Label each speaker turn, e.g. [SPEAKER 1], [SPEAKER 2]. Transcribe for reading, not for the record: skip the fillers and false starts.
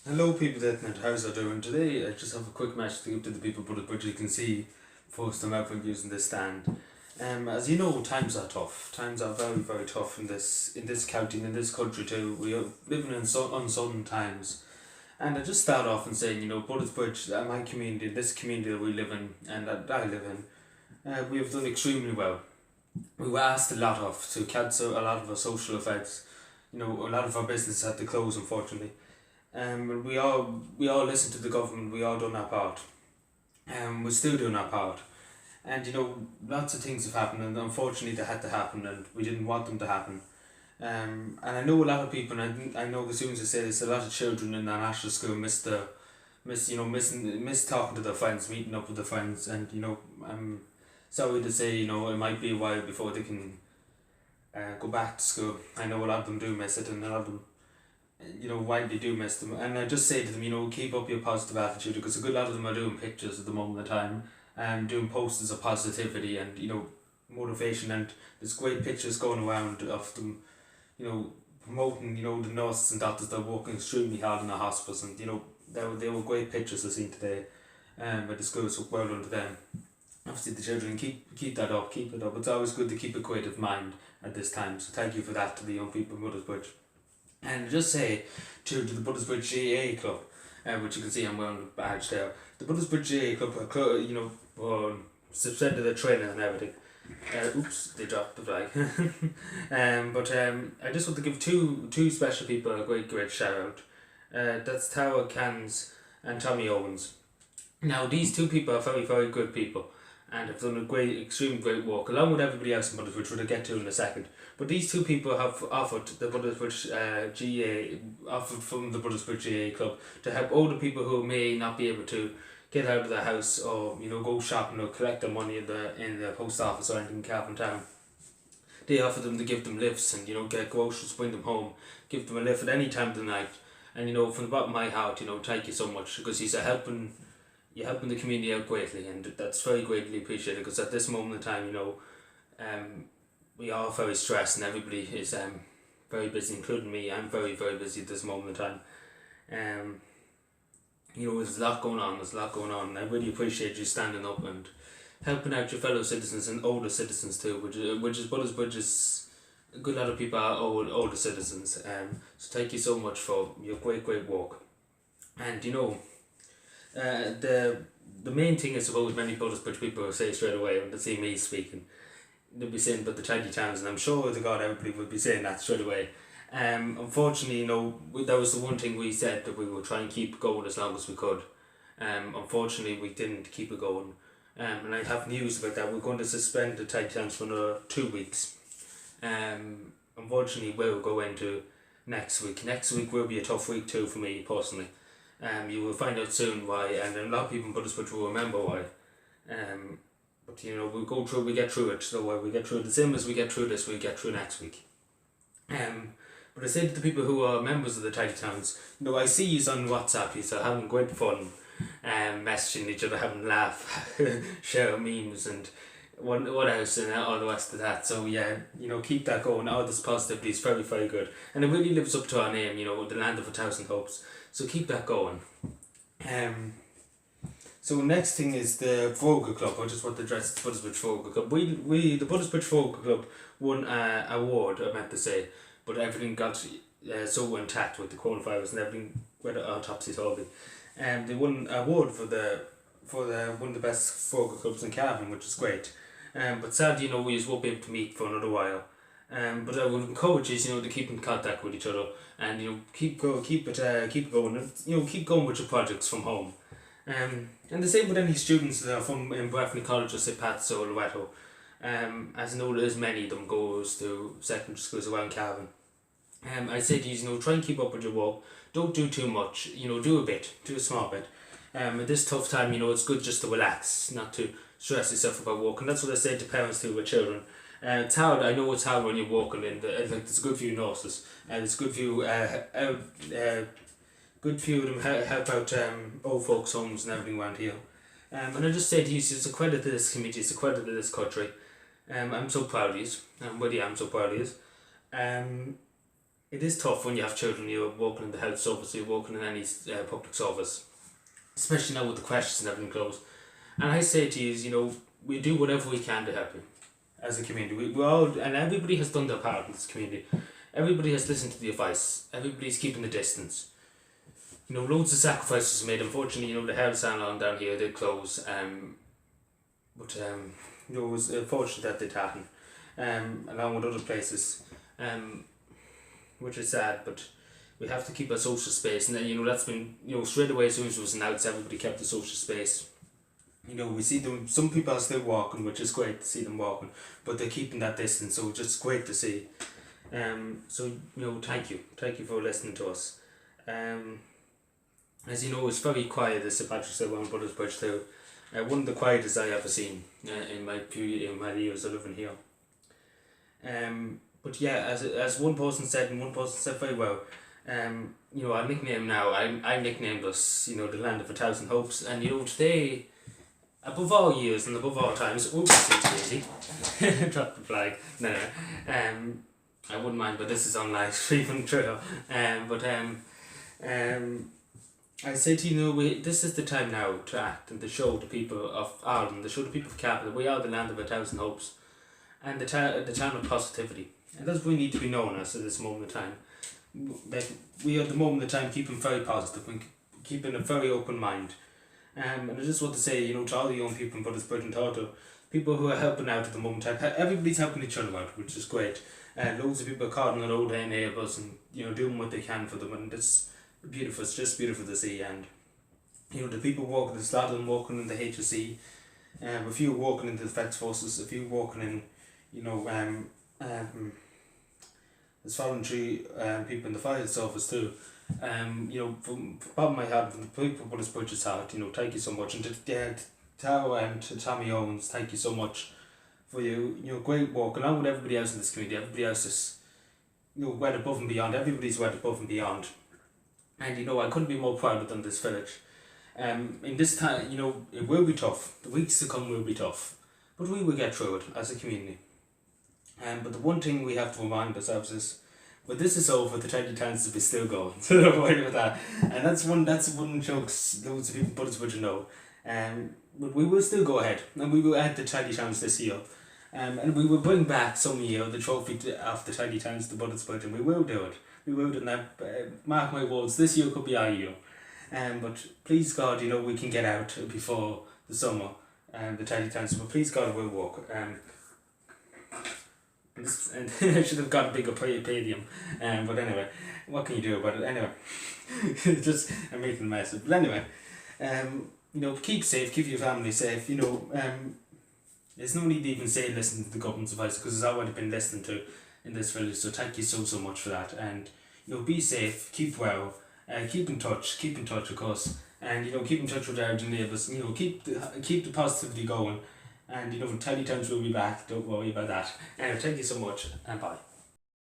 [SPEAKER 1] Hello people that net, how's I doing? Today I just have a quick message to give to the people but you can see first I'm out using this stand. As you know, times are tough. Times are very tough in this county and in this country too. We are living in uncertain times. And I just start off and saying, Butlersbridge, my community, this community that we live in and that I live in, we have done extremely well. We were asked a lot of to cancel a lot of our social events. A lot of our business had to close, unfortunately. We all listened to the government. We all done our part. We're still doing our part. And lots of things have happened, and unfortunately they had to happen, and we didn't want them to happen. And I know a lot of people, and I know as soon as I say this, a lot of children in our national school miss talking to their friends, meeting up with their friends, and I'm sorry to say, it might be a while before they can go back to school. I know a lot of them do miss it, and a lot of them widely do miss them. And I just say to them, keep up your positive attitude, because a good lot of them are doing pictures at the moment of time and doing posters of positivity and, motivation. And there's great pictures going around of them, promoting, the nurses and doctors that are working extremely hard in the hospitals. And, they were great pictures to see today by the school, so well done to them. Obviously the children, keep that up, keep it up. It's always good to keep a creative mind at this time, so thank you for that to the young people in Butlersbridge. And just say to the Butlersbridge GA Club, which you can see I'm wearing a badge there. The Butlersbridge GA Club, suspended their training and everything. Oops, they dropped the flag. I just want to give two special people a great shout out. That's Tara Cans and Tommy Owens. Now these two people are very good people, and have done extremely great work, along with everybody else in Butlersbridge, which we'll get to in a second. But these two people have offered the Butlersbridge offered from the Butlersbridge GA Club to help older people who may not be able to get out of their house, or go shopping or collect their money in the post office or anything in Cavan Town. They offer them to give them lifts and get groceries, bring them home, give them a lift at any time of the night. And from the bottom of my heart, thank you so much, because you're helping the community out greatly, and that's very greatly appreciated, because at this moment in time, we are very stressed and everybody is very busy, including me. I'm very busy at this moment in time. There's a lot going on, and I really appreciate you standing up and helping out your fellow citizens and older citizens too, which is Butlersbridge is a good lot of people are older citizens. So thank you so much for your great work. And the main thing I suppose many Butlersbridge people will say straight away when they see me speaking, they'll be saying about the tiny towns, and I'm sure to God everybody would be saying that straight away. Unfortunately, that was the one thing we said, that we would try and keep going as long as we could. Unfortunately, we didn't keep it going. And I have news about that. We're going to suspend the tiny towns for another 2 weeks. Unfortunately, we'll go into next week. Next week will be a tough week too for me personally. You will find out soon why, and a lot of people in Butlersbridge will remember why. But we get through it. So we get through it, the same as we get through this, we get through next week. But I say to the people who are members of the tidy towns, I see you on WhatsApp, you're having great fun, messaging each other, having laugh, share memes and what else and all the rest of that. So yeah, keep that going. All this positivity is very good, and it really lives up to our name, the land of 1,000 hopes. So keep that going. So next thing is the Foga Club. I just want to address the Butlersbridge Foga Club. The Butlersbridge Foga Club won an award, I meant to say, but everything got so intact with the coronavirus and everything went topsy-turvy. They won an award for one of the best Foga clubs in Cavan, which is great. But sadly, we just won't be able to meet for another while. But I would encourage you, to keep in contact with each other, and keep going, and keep going with your projects from home. And the same with any students that are from in Breffni College or St. Pat's or Loretto. As I know there's many of them goes to secondary schools around Cavan. I say to you, try and keep up with your work. Don't do too much, do a small bit. At this tough time, it's good just to relax, not to stress yourself about work. And that's what I say to parents too with children. It's hard, I know it's hard when you're working it's good for you nurses, and it's good for you, good for you to help out old folks' homes and everything around here. And I just say to you, it's a credit to this committee, it's a credit to this country. I'm so proud of you, I'm so proud of you. it is tough when you have children, you're working in the health service, you're working in any public service, especially now with the crashes and everything closed. And I say to you, we do whatever we can to help you as a community. We all, and everybody has done their part in this community. Everybody has listened to the advice. Everybody's keeping the distance. Loads of sacrifices made. Unfortunately, the hair salon down here did close. But it was unfortunate that did happen. Along with other places. Which is sad, but we have to keep our social space. And then, that's been, straight away as soon as it was announced, everybody kept the social space. We see them, some people are still walking, which is great to see them walking, but they're keeping that distance, so it's just great to see. So, thank you. Thank you for listening to us. As you know, it's very quiet, this St. Patrick's Day on Butlersbridge too. One of the quietest I ever seen in my years of living here. But yeah, as one person said, and one person said very well, our nickname now, I nicknamed us, the land of 1,000 hopes, and today, above all years and above all times, Daisy, drop the flag, no, I wouldn't mind, but this is on live streaming true. I say to this is the time now to act and to show the people of Ireland, to show the people of Capital, we are the land of 1,000 hopes, and the town of positivity. And that's what we need to be known as at this moment in time. Like, we are at the moment in time keeping very positive and keeping a very open mind. And I just want to say, to all the young people in Butlersbridge and Total, people who are helping out at the moment in time, everybody's helping each other out, which is great. Loads of people are calling on old neighbours and doing what they can for them, and it's beautiful. It's just beautiful to see. And the people walking, there's a lot of them walking in the HSE, a few walking into the Defence Forces, a few walking in, there's voluntary people in the fire service too. From the bottom of my heart, from the people of Butlersbridge's heart, thank you so much. And to Tommy Owens, thank you so much for your great work, along with everybody else in this community. Everybody else is went above and beyond. Everybody's went above and beyond. And I couldn't be more proud than this village. In this time, it will be tough. The weeks to come will be tough, but we will get through it as a community. But the one thing we have to remind ourselves is, when this is over, the 20 towns will be still going. So don't worry about that. And that's one joke loads of people in Butlersbridge know. But we will still go ahead, and we will add the 20 towns this year. And we will bring back some year the trophy of the 20 towns to Butlersbridge, and we will do it. We will do it. Now, mark my words, this year could be our year. But please God, we can get out before the summer, the 20 towns. But please God, we'll walk. And I should have got a bigger podium, but anyway, what can you do about it? Anyway, I'm making a mess. But anyway, keep safe, keep your family safe. There's no need to even say listen to the government's advice, because it's already been listened to in this village. So thank you so much for that. And be safe, keep well, keep in touch of course, and keep in touch with our neighbours. Keep the positivity going. And 20 times we'll be back, don't worry about that. Anyway, thank you so much, and bye.